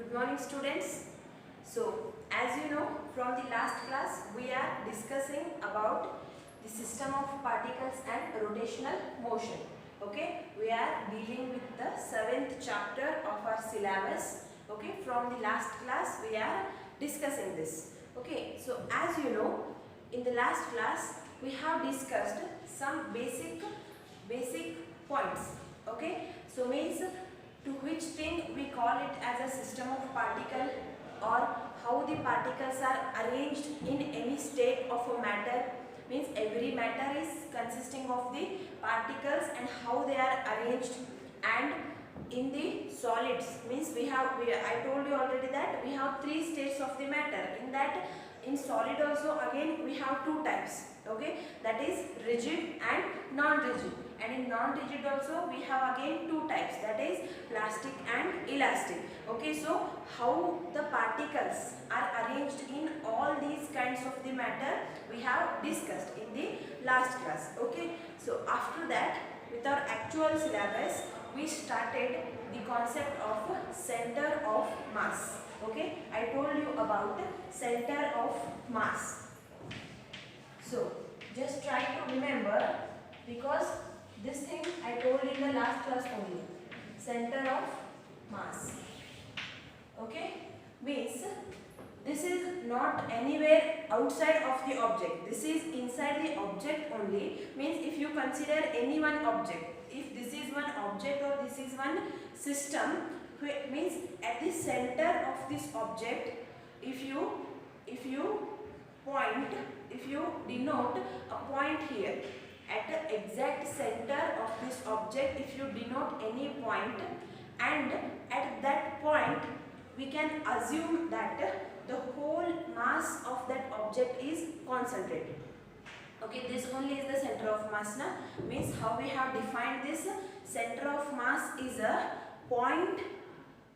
Good morning, students. So, as you know, from the last class, we are discussing about the system of particles and rotational motion. Okay, we are dealing with the 7th chapter of our syllabus. Okay, from the last class, we are discussing this. Okay, so as you know, in the last class, we have discussed some basic points. Okay, so means to which thing we call it as a system of particle, or how the particles are arranged in any state of a matter. Means every matter is consisting of the particles and how they are arranged. And in the solids, means I told you already that we have 3 states of the matter. In that, in solid also again we have 2 types. Okay, that is rigid and non-rigid. And in non-rigid also we have again 2 types, that is plastic and elastic. Okay, so how the particles are arranged in all these kinds of the matter we have discussed in the last class. Okay, so after that, with our actual syllabus, we started the concept of center of mass. Okay, I told you about center of mass. So just try to remember, because this thing I told in the last class only. Center of mass. Okay, means this is not anywhere outside of the object. This is inside the object only. Means if you consider any one object, if this is one object or this is one system, means at the center of this object, if you denote a point here at the exact center of this object, if you denote any point, and at that point we can assume that the whole mass of that object is concentrated. Okay, this only is the center of mass. Now, means how we have defined this? Center of mass is a point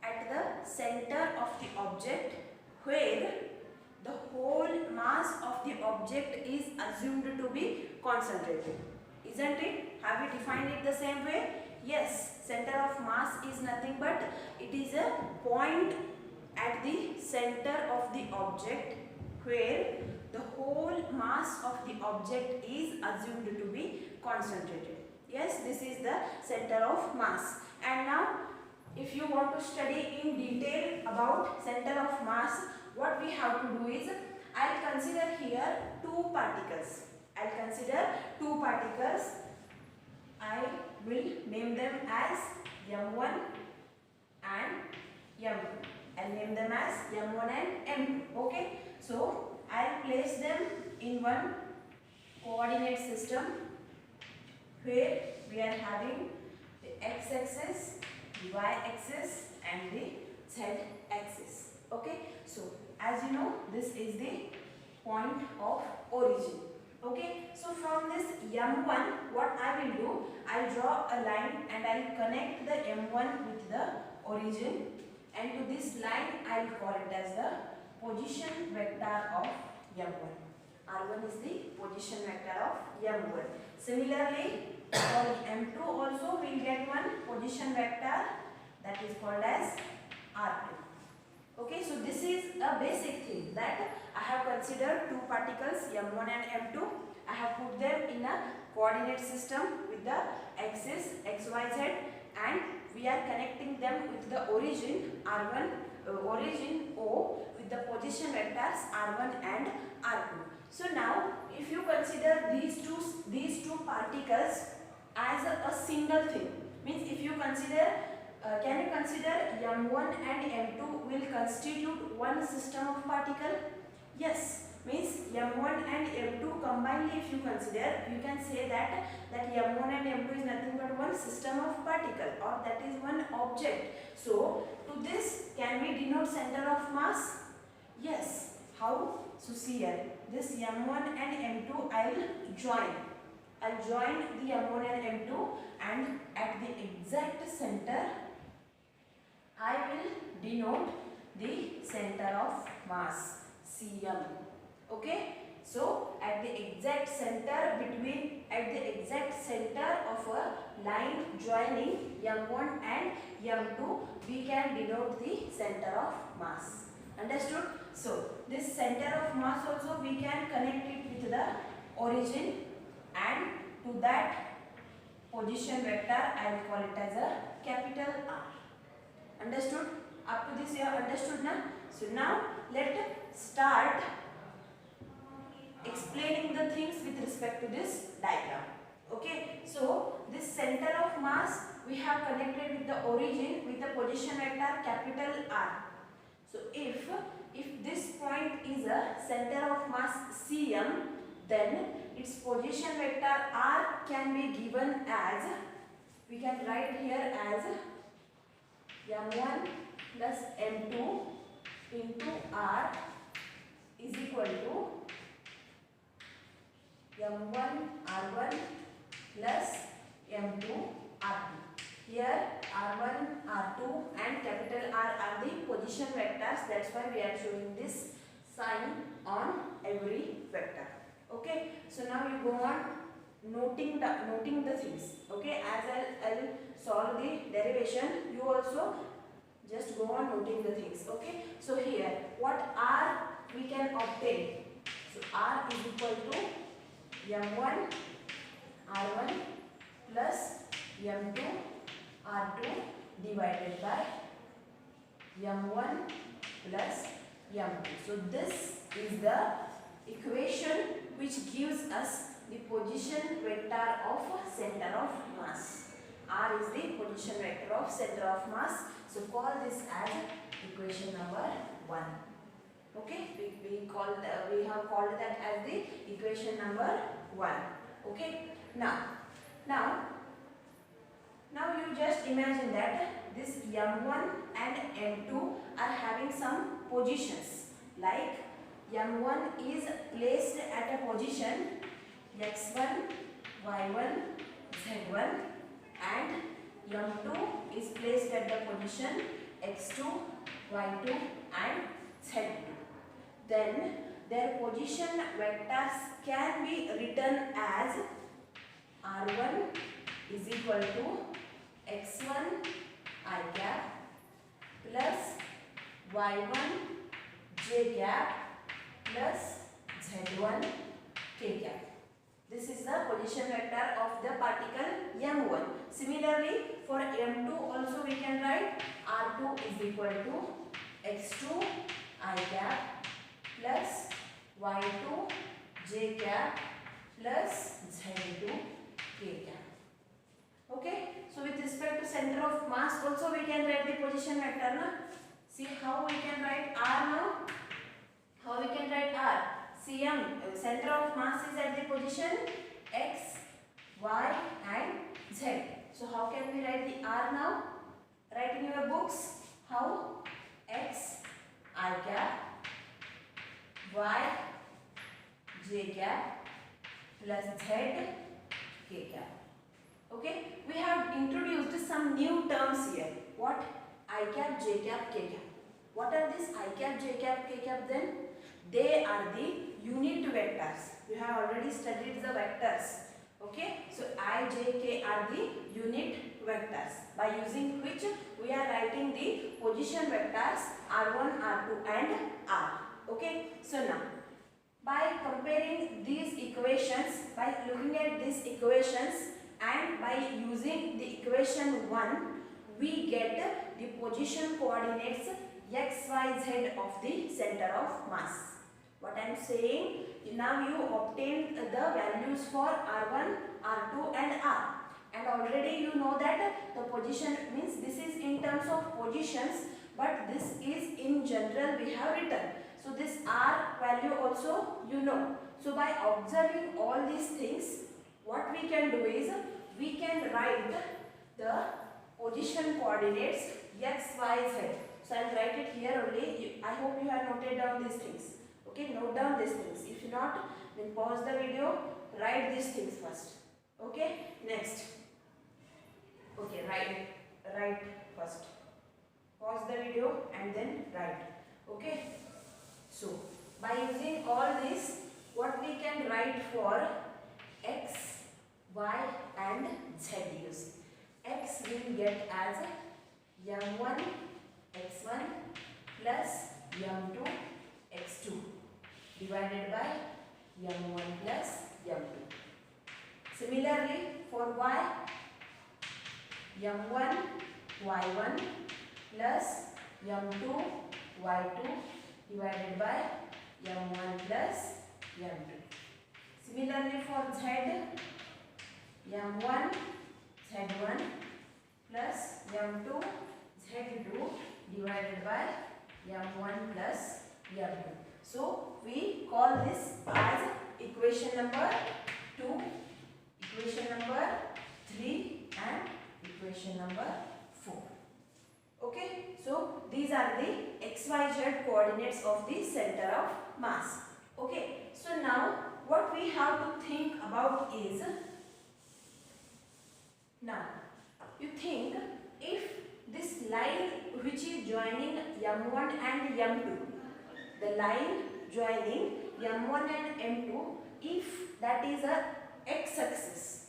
at the center of the object where the whole mass of the object is assumed to be concentrated. Isn't it? Have we defined it the same way? Yes, center of mass is nothing but it is a point at the center of the object where the whole mass of the object is assumed to be concentrated. Yes, this is the center of mass. And now, if you want to study in detail about center of mass, what we have to do is, I'll consider here 2 particles. I'll consider 2 particles. I will name them as M1 and M2. I'll name them as M1 and M2. Okay. So I'll place them in one coordinate system where we are having the x-axis, the y-axis and the z-axis. Okay. So as you know, this is the point of origin. Okay, so from this M1, what I will do, I'll draw a line and I'll connect the M1 with the origin, and to this line I'll call it as the position vector of M1. R1 is the position vector of M1. Similarly, for M2 also we will get one position vector, that is called as R2. Okay, so this is a basic thing, that I have considered 2 particles M1 and M2. I have put them in a coordinate system with the axis XYZ, and we are connecting them with the origin R1, origin O, with the position vectors R1 and R2. So now, if you consider these two particles as a single thing, means if you consider can you consider M1 and M2 will constitute one system of particle? Yes, means M1 and M2 combinedly if you consider, you can say that M1 and M2 is nothing but one system of particle, or that is one object. So to this, can we denote center of mass? Yes. How? So see here, this M1 and M2 I'll join the M1 and M2, and at the exact center I will denote the center of mass, Cm. Okay, So at the exact center of a line joining M1 and M2, we can denote the center of mass. Understood? So this center of mass also we can connect it with the origin, and to that position vector I will call it as a capital R. Understood? Up to this you have understood now? So now let's start explaining the things with respect to this diagram. Okay, so this center of mass we have connected with the origin with the position vector capital R. So if this point is a center of mass Cm, then its position vector R can be given as, we can write here as M1 plus M2 into R is equal to M1 R1 plus M2 R2. Here R1, R2 and capital R are the position vectors. That's why we are showing this sign on every vector. Okay. So now you go on noting the things. Okay. As I'll solve the derivation, you also just go on noting the things. Okay. So here what R we can obtain. So R is equal to M1 R1 plus M2 R2 divided by M1 plus M2. So this is the equation which gives us the position vector of center of mass. R is the position vector of center of mass. So call this as equation number 1. Okay, we have called that as the equation number 1. Okay, now you just imagine that this M1 and M2 are having some positions, like M1 is placed at a position x1, y1, z1, and M2 is placed at the position x2, y2 and z2. Then their position vectors can be written as R1 is equal to x1 I cap plus y1 j cap plus z1 k cap. This is the position vector of the particle M1. Similarly, for M2 also we can write R2 is equal to x2 I cap plus y2 j cap plus z2 k cap. Okay, so with respect to center of mass also we can write the position vector. Na? See how we can write R now? How we can write R? Cm, center of mass is at the position x, y and z. So how can we write the R now? Write in your books. How? X I cap, y j cap plus z k cap. Okay, we have introduced some new terms here. What? I cap, j cap, k cap. What are these I cap, j cap, k cap then? They are the unit vectors. You have already studied the vectors. Okay, so I, j, k are the unit vectors, by using which we are writing the position vectors R1, R2 and R. Okay, so now by comparing these equations, by looking at these equations and by using the equation 1, we get the position coordinates x, y, z of the center of mass. What I am saying, now you obtained the values for R1, R2 and R. And already you know that the position means this is in terms of positions, but this is in general we have written. So this R value also you know. So by observing all these things, what we can do is, we can write the position coordinates x, y, z. So I will write it here only. I hope you have noted down these things. Okay, note down these things. If not, then pause the video, write these things first. Okay, next. Okay, write first. Pause the video and then write. Okay. So by using all this, what we can write for x, y and z use. X will get as m1 x1 plus m2 x2 divided by m1 plus m2. Similarly for y, m1 y1 plus m2 y2 divided by m1 plus m2. Similarly for z, m1 z1 plus m2 z2 divided by m1 plus m2. So we call this as equation number 2, equation number 3 and equation number 4. Okay, so these are the xyz coordinates of the center of mass. Okay, so now what we have to think about is, now you think if this line which is joining m1 and m2, the line joining m1 and m2, if that is a x-axis,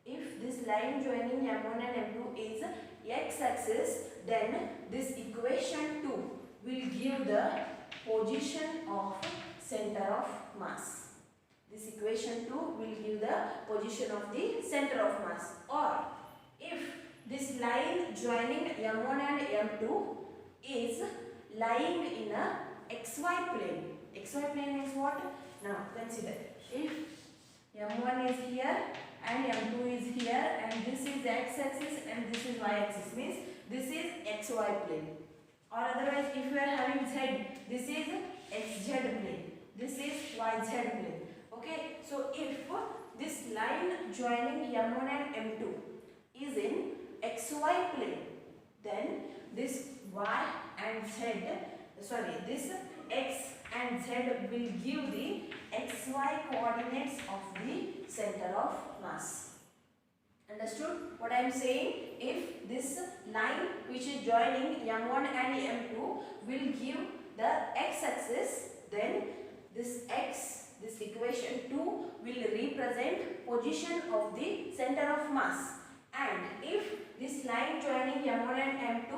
if this line joining m1 and m2 is x-axis, then this equation 2 will give the position of center of mass. This equation 2 will give the position of the center of mass. Or if this line joining m1 and m2 is lying in a xy plane. Xy plane is what? Now consider, if m1 is here and m2 is here and this is x-axis and this is y-axis, means this is xy plane. Or otherwise if you are having z, this is xz plane, this is yz plane. Okay, so if this line joining m1 and m2 is in xy plane, then this y and z, this x and z will give the xy coordinates of the center of mass. Understood what I am saying? If this line which is joining m1 and m2 will give the x-axis, then this x, this equation 2 will represent position of the center of mass. And if this line joining m1 and m2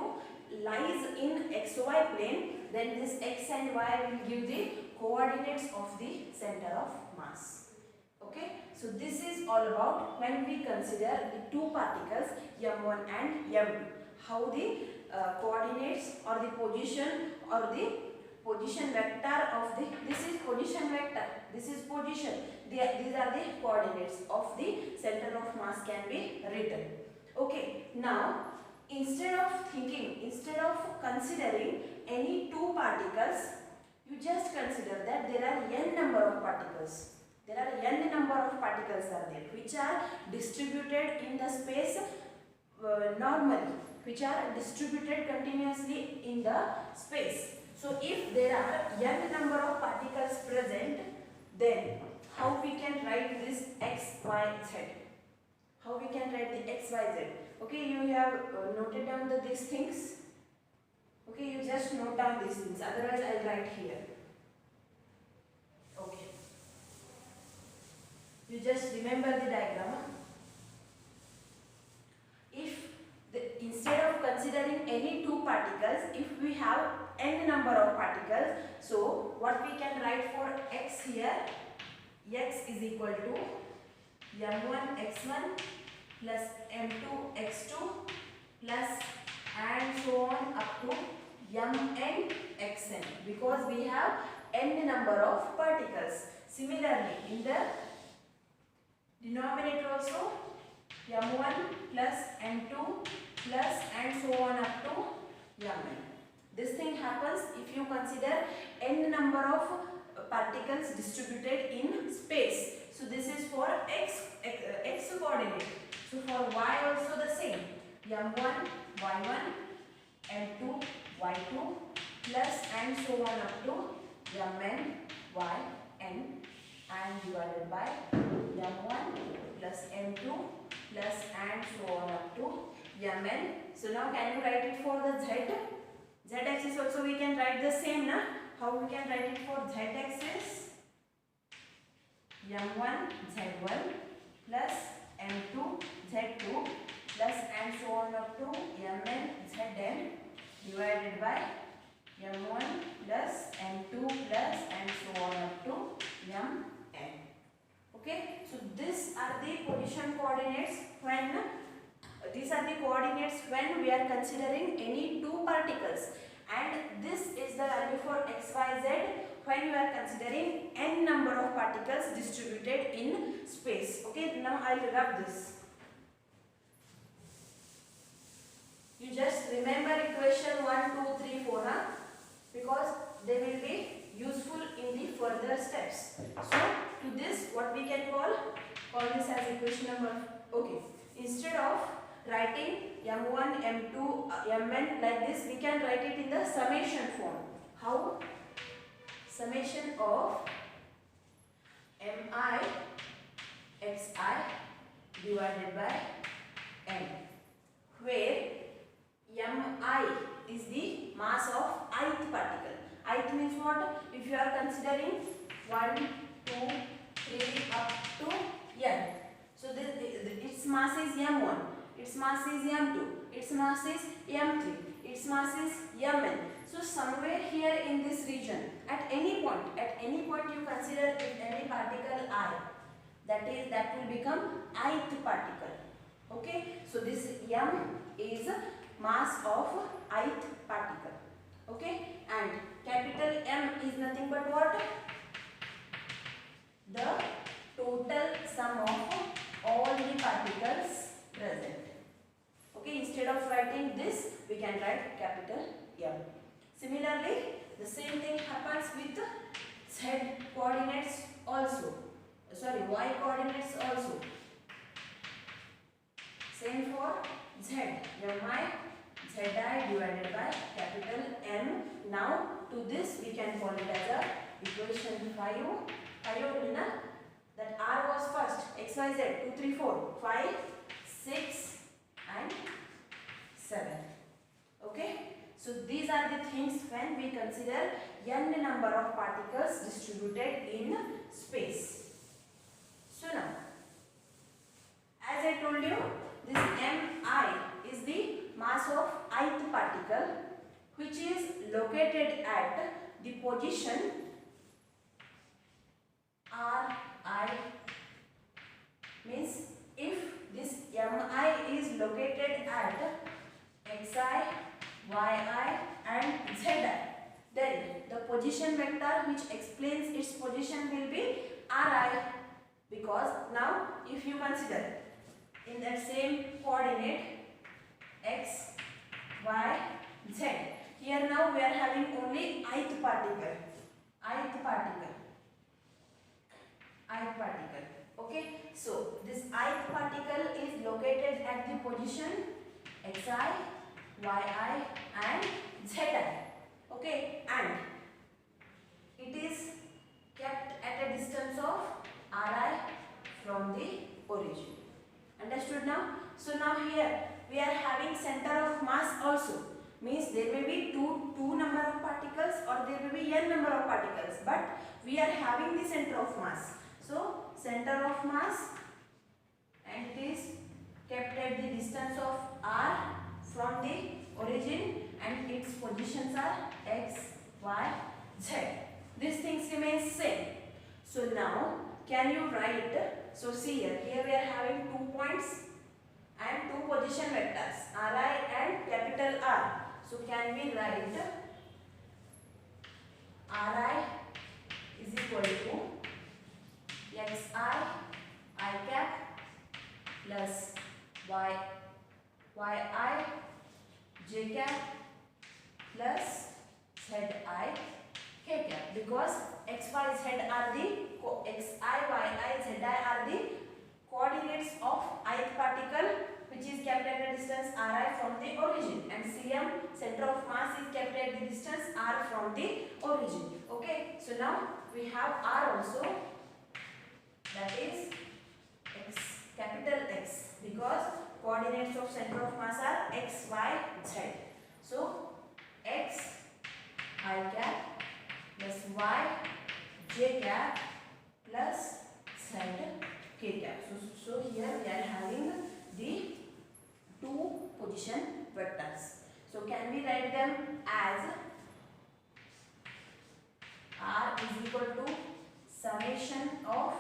lies in xy plane, then this x and y will give the coordinates of the center of mass. Okay, so this is all about when we consider the two particles m1 and m2, how the coordinates or the position vector of the, this is position vector, this is position, these are the coordinates of the center of mass can be written. Okay, now instead of considering any two particles, you just consider that there are n number of particles. There are n number of particles are there which are distributed in the space normally, which are distributed continuously in the space. So if there are n number of particles present, then how we can write this x, y, z? How we can write the x, y, z? Okay, you have noted down these things. Okay, you just note down these things. Otherwise, I'll write here. Okay. You just remember the diagram. Instead of considering any two particles, if we have n number of particles, so what we can write for x here, x is equal to m1 x1 plus m2 x2 plus and so on up to mn xn, because we have n number of particles. Similarly, in the denominator also m1 plus m2 plus and so on up to mn. This thing happens if you consider n number of particles distributed in space. So this is for x coordinate. So for y also the same, m1 y1 m2 y2 plus and so on up to mn yn and divided by m1 plus m2 plus and so on up to mn. So now can you write it for the z axis also? We can write the same, na? How we can write it for z axis? m1 z1 plus m2 z2 plus and so on up to mn zn divided by m1 plus m2 plus and so on up to mn. Okay, so these are the position coordinates when we are considering any two particles, and this is the value for x, y, z when you are considering n number of particles distributed in space. Okay, now I will rub this. You just remember equation 1, 2, 3, 4, huh? Because they will be useful in the further steps. So to this, what we can call this as equation number. Okay, instead of writing m1, m2, mn like this, we can write it in the summation form. How? Summation of mi xi divided by n, where mi is the mass of ith particle. Ith means what? If you are considering 1, 2, 3 up to n. So its mass is m1, its mass is m2, its mass is m3, its mass is mn. So somewhere here in this region, at any point you consider if any particle I, that will become ith particle. Okay, so this m is mass of ith particle. Okay, and capital M is nothing but what? The total sum of all the particles present. Okay, instead of writing this, we can write capital M. Similarly, the same thing happens with z coordinates also. Sorry, y coordinates also. Same for z, mi zi divided by capital M. Now to this we can call it as a equation 5 that r was first, x, y, z, 2, 3, 4, 5, 6 and 7. Okay, so these are the things when we consider n number of particles distributed in space. So now, as I told you, this mi is the mass of ith particle, which is located at the position Ri. Means if this mi is located at xi, yi and zi, then the position vector which explains its position will be Ri, because now if you consider in that same coordinate x, y, z, here now we are having only ith particle. Okay, so this ith particle is located at the position xi, yi and zi. Okay, and it is kept at a distance of Ri from the origin. Understood now? So now here we are having center of mass also. Means there may be two number of particles or there may be n number of particles, but we are having the center of mass. So center of mass, and it is kept at the distance of r from the origin, and its positions are x, y, z. These things remain same. So now can you write? So see here we are having 2 points and 2 position vectors, Ri and capital R. So can we write Ri is equal to xi I cap plus yi j cap plus zi k cap, because x, y, z are the xi, yi, zi are the coordinates of ith particle, which is kept at a distance Ri from the origin, and Cm, center of mass, is kept at the distance r from the origin. Okay, so now we have r also, that is x, capital X, because coordinates of center of mass are x, y, z. So x I cap plus y j cap plus as R is equal to summation of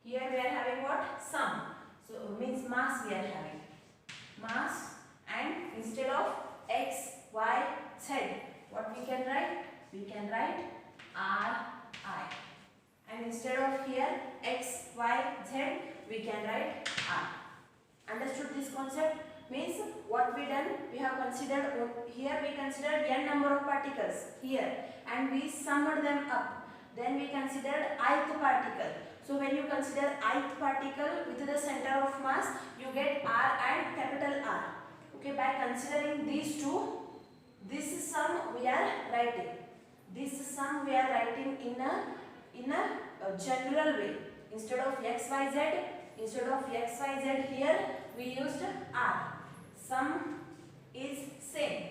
here we are having what? Sum. So means mass we are having. Mass, and instead of x, y, z, what we can write? We can write R, I. And instead of here x, y, z, we can write R. Understood this concept? Means what we done? We have considered, here we considered n number of particles here, and we summed them up. Then we considered ith particle. So when you consider ith particle with the center of mass, you get R and capital R. Okay, by considering these two, this sum we are writing. This sum we are writing in a general way. Instead of x, y, z here we used R. Sum is same.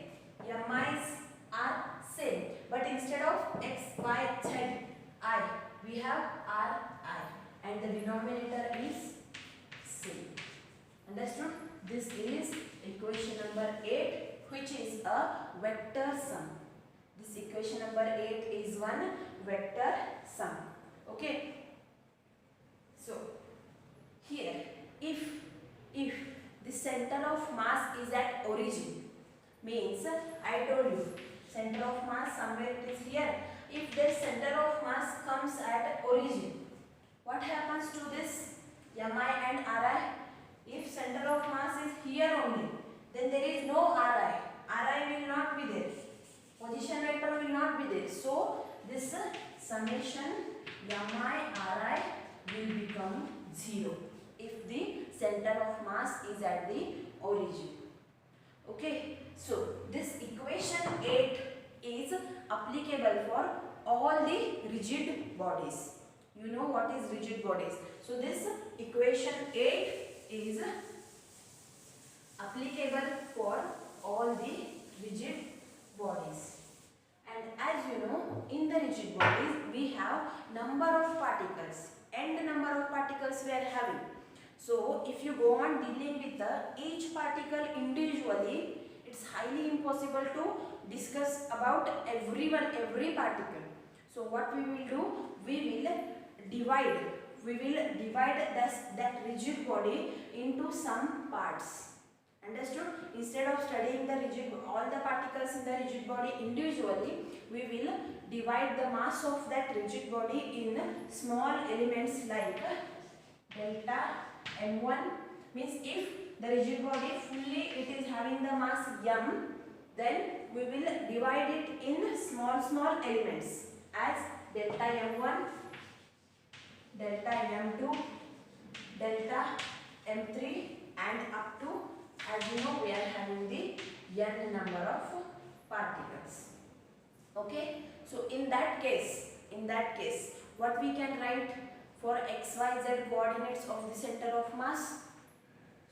Mi's are same. But instead of x, y, z, I, we have R, I. And the denominator is same. Understood? This is equation number 8, which is a vector sum. This equation number 8 is one vector sum. Okay. So here, if the center of mass is at origin, means I told you center of mass somewhere it is here. If the center of mass comes at origin, what happens to this Mi and Ri? If center of mass is here only, then there is no Ri. Ri will not be there. Position vector will not be there. So this summation Mi Ri will become 0 if the center of mass is at the origin. Okay, so this equation 8 is applicable for all the rigid bodies. You know what is rigid bodies. So this equation 8 is applicable for all the rigid bodies. And as you know, in the rigid bodies we have number of particles. N number of particles we are having. So if you go on dealing with each particle individually, it's highly impossible to discuss about every particle. So what we will do, we will divide that rigid body into some parts. Understood? Instead of studying all the particles in the rigid body individually, we will divide the mass of that rigid body in small elements like delta m1. Means if the rigid body fully it is having the mass m, then we will divide it in small elements as delta m1, delta m2, delta m3, and up to, as you know, we are having the n number of particles. Okay, so in that case, what we can write for x, y, z coordinates of the center of mass?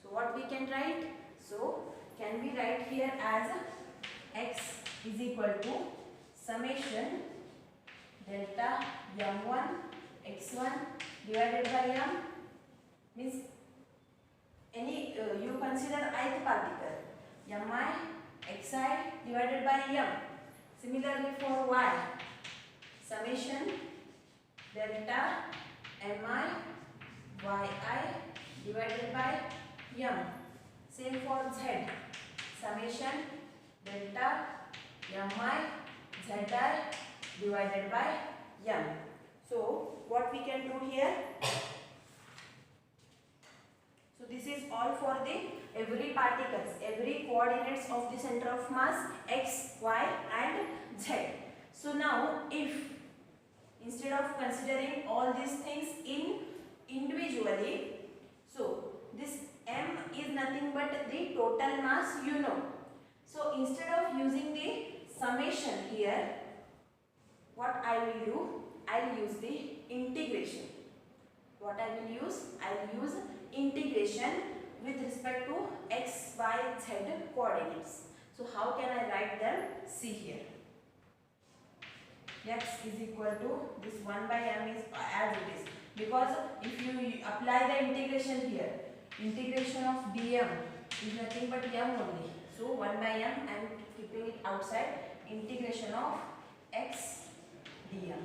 So what we can write? So can we write here as x is equal to summation delta m1 x1 divided by m, means any you consider ith particle mi xi divided by m. Similarly for y, summation delta mi yi divided by m. Same for z, summation delta mi zi divided by m. So what we can do here? So this is all for the every particles, every coordinates of the center of mass x, y, and z. So now if instead of considering all these things individually, so this m is nothing but the total mass, you know. So instead of using the summation here, what I will do, I will use the integration. What I will use? I will use integration with respect to x, y, z coordinates. So how can I write them? See here. X is equal to this 1 by m is as it is. Because if you apply the integration here, integration of dm is nothing but m only. So 1 by m, I am keeping it outside, integration of x dm.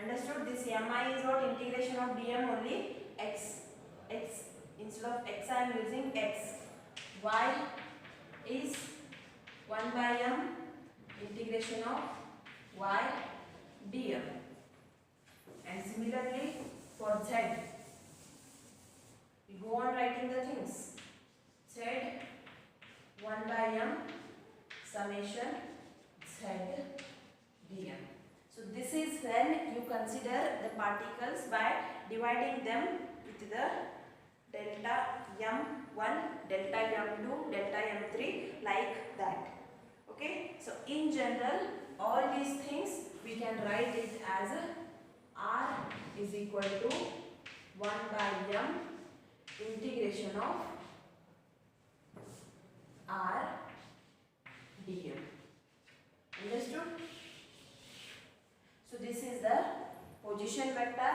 Understood? This mi is what? Integration of dm only x. Instead of x I am using x. Y is 1 by m integration of y dm. And similarly for z, we go on writing the things. Z 1 by m summation z dm. So this is when you consider the particles by dividing them with the delta m1, delta m2, delta m3 like that. Okay. So in general all these things we can write it as r is equal to 1 by m integration of r dm. Understood? So this is the position vector,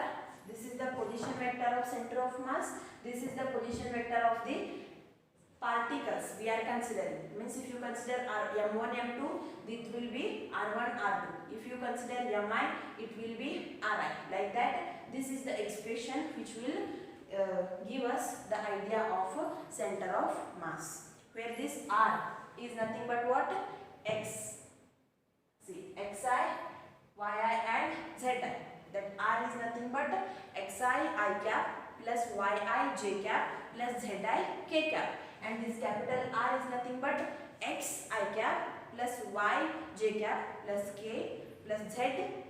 this is the position vector of center of mass, this is the position vector of the particles we are considering. Means if you consider m1, m2, it will be r1, r2. If you consider mi, it will be ri. Like that, this is the expression which will give us the idea of center of mass. Where this r is nothing but what? X. See, xi, yi and zi. That r is nothing but xi I cap plus yi j cap plus zi k cap. And this capital R is nothing but x I cap plus y j cap plus k plus z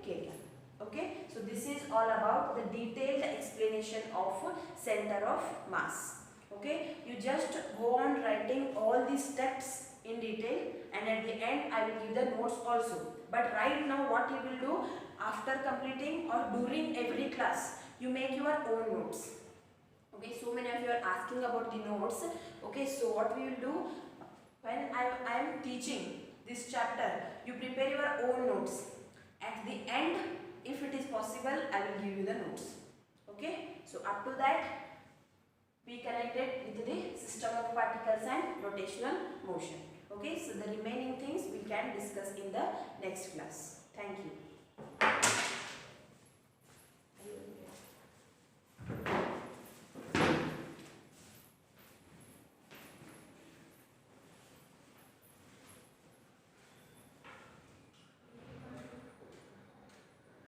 k cap. Okay. So this is all about the detailed explanation of center of mass. Okay. You just go on writing all these steps in detail, and at the end I will give the notes also. But right now what you will do, after completing or during every class, you make your own notes. Okay, so many of you are asking about the notes. Okay, so what we will do, when I am teaching this chapter, you prepare your own notes. At the end, if it is possible, I will give you the notes. Okay, so up to that, be connected with the system of particles and rotational motion. Okay, so the remaining things we can discuss in the next class. Thank you.